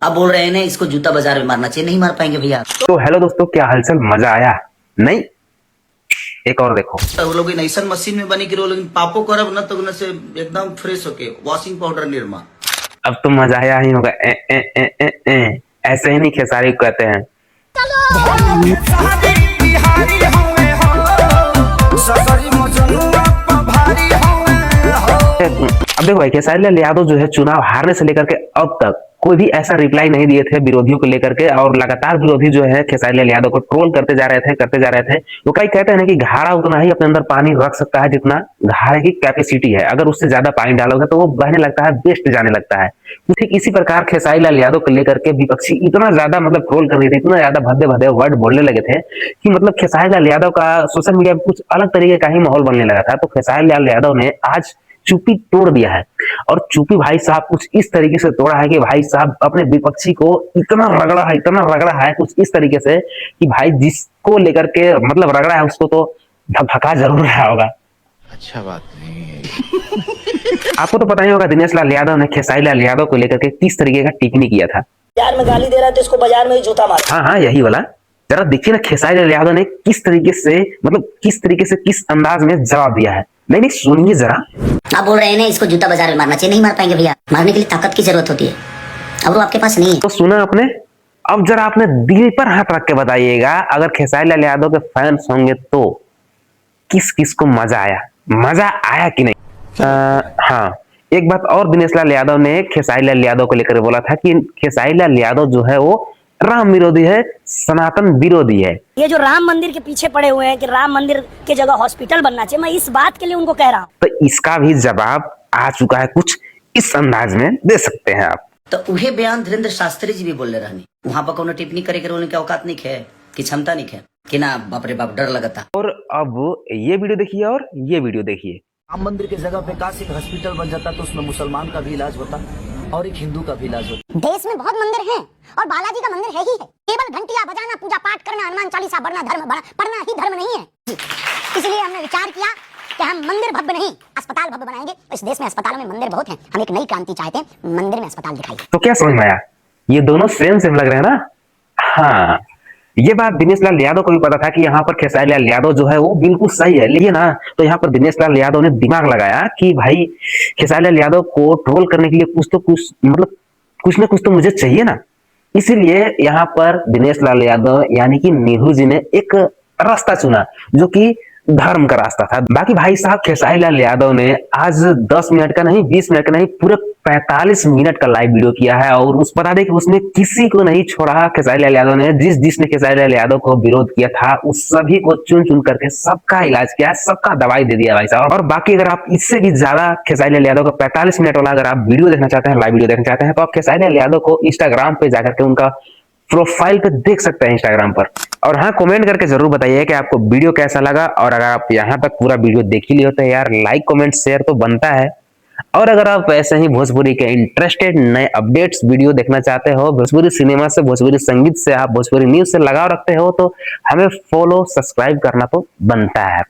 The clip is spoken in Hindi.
आप बोल रहे हैं ना इसको जूता बाजार में मारना चाहिए, नहीं मार पाएंगे भैया। तो हेलो दोस्तों, क्या हालचाल? मजा आया? नहीं, एक और देखो। वो लोग ऐसा मशीन में बनी कि वो लोग पापो करब न तो न से एकदम फ्रेश होके वॉशिंग पाउडर निर्मा। अब तो मजा आया ही होगा। ऐसे ही नहीं खेसारी को कहते हैं। अब देखो भाई, खेसारी लाल यादव जो है चुनाव हारने से लेकर के अब तक कोई भी ऐसा रिप्लाई नहीं दिए थे विरोधियों को लेकर के, और लगातार विरोधी जो है खेसारी लाल यादव को ट्रोल करते जा रहे थे। वो कई कहते हैं ना कि घाड़ा उतना ही अपने अंदर पानी रख सकता है जितना घाड़े की कैपेसिटी है। अगर उससे ज्यादा पानी डालोगे तो वो बहने लगता है, वेस्ट जाने लगता है। ठीक इसी प्रकार खेसारी लाल यादव को लेकर के विपक्षी इतना ज्यादा क्रोल कर रहे थे, इतना ज्यादा भद्दे भद्दे वर्ड बोलने लगे थे कि खेसारी लाल यादव का सोशल मीडिया में कुछ अलग तरीके का ही माहौल बनने लगा था। तो खेसारी लाल यादव ने आज चुप्पी तोड़ दिया है, और चुप्पी भाई साहब कुछ इस तरीके से तोड़ा है कि भाई साहब अपने विपक्षी को इतना रगड़ा है कुछ इस तरीके से कि भाई जिसको लेकर के रगड़ा है उसको तो धक्का जरूर रहा होगा। अच्छा बात नहीं है। आपको तो पता ही होगा दिनेश लाल यादव ने खेसारी लाल यादव को लेकर के किस तरीके का टिप्पणी किया था। बाजार में गाली दे रहा है तो इसको बाजार में ही जूता मार। हाँ, यही वाला। जरा देखिए ना खेसारी लाल यादव ने किस तरीके से किस अंदाज में जवाब दिया है। नहीं, सुनिए जरा। आप बोल रहे हैं ना इसको जूता बाजार में मारना चाहिए, नहीं मार पाएंगे भैया। मारने के लिए ताकत की जरूरत होती है, अब वो आपके पास नहीं है। तो सुना आपने? अब जरा आपने दिल पर हाथ रख के बताइएगा, अगर खेसारी लाल यादव के फैंस होंगे तो किस किस को मजा आया कि नहीं? हाँ, एक बात और दिनेश लाल यादव ने खेसारी लाल यादव को लेकर बोला था कि खेसारी लाल यादव जो है वो राम विरोधी है, सनातन विरोधी है। ये जो राम मंदिर के पीछे पड़े हुए हैं कि राम मंदिर की जगह हॉस्पिटल बनना चाहिए, मैं इस बात के लिए उनको कह रहा हूँ। तो इसका भी जवाब आ चुका है, कुछ इस अंदाज में दे सकते हैं आप। तो उहे बयान धीरेन्द्र शास्त्री जी भी बोल रहनी, वहां पर कोनो टिप्पणी करे के उनके औकात नहीं है कि क्षमता नहीं है कि ना, बाप रे बाप डर लगता। और अब ये वीडियो देखिए और ये वीडियो देखिए। राम मंदिर की जगह पे काश एक हॉस्पिटल बन जाता तो उसमें मुसलमान का भी इलाज होता और एक हिंदू का भी इलाज होता। देश में बहुत मंदिर हैं और बालाजी का मंदिर है ही है। केवल घंटियां बजाना, पूजा पाठ करना, हनुमान चालीसा पढ़ना पढ़ना ही धर्म नहीं है। इसलिए हमने विचार किया कि हम मंदिर भव्य नहीं, अस्पताल भव्य बनाएंगे। इस देश में अस्पतालों में मंदिर बहुत हैं, हम एक नई क्रांति चाहते हैं, मंदिर में अस्पताल दिखाई। तो क्या समझ में आया? ये दोनों सेम लग रहे हैं ना? हाँ, ये बात दिनेश लाल यादव को भी पता था कि यहाँ पर खेसारी लाल यादव जो है वो बिल्कुल सही है, लेकिन ना तो यहाँ पर दिनेश लाल यादव ने दिमाग लगाया कि भाई खेसारी लाल यादव को ट्रोल करने के लिए कुछ ना कुछ तो मुझे चाहिए ना। इसीलिए यहाँ पर दिनेश लाल यादव यानी कि नीरू जी ने एक रास्ता चुना जो कि धर्म का रास्ता था। बाकी भाई साहब खेसारी लाल यादव ने आज 10 मिनट का नहीं, 20 मिनट का नहीं, पूरे 45 मिनट का लाइव वीडियो किया है, और उस बता दें कि उसमें किसी को नहीं छोड़ा। खेसारी लाल यादव ने जिसने खेसारी लाल यादव को विरोध किया था उस सभी को चुन करके सबका इलाज किया, सबका दवाई दे दिया भाई साहब। और बाकी अगर आप इससे भी ज्यादा खेसारी लाल यादव का 45 मिनट वाला अगर आप वीडियो देखना चाहते हैं, लाइव वीडियो देखना चाहते हैं, तो आप खेसारी लाल यादव को इंस्टाग्राम पे जाकर के उनका प्रोफाइल पे देख सकते हैं, इंस्टाग्राम पर। और हाँ, कमेंट करके जरूर बताइए कि आपको वीडियो कैसा लगा, और अगर आप यहाँ तक पूरा वीडियो देख ही लिए होते हैं यार, लाइक कमेंट शेयर तो बनता है। और अगर आप ऐसे ही भोजपुरी के इंटरेस्टेड नए अपडेट्स वीडियो देखना चाहते हो, भोजपुरी सिनेमा से, भोजपुरी संगीत से, आप भोजपुरी न्यूज से लगाव रखते हो, तो हमें फॉलो सब्सक्राइब करना तो बनता है।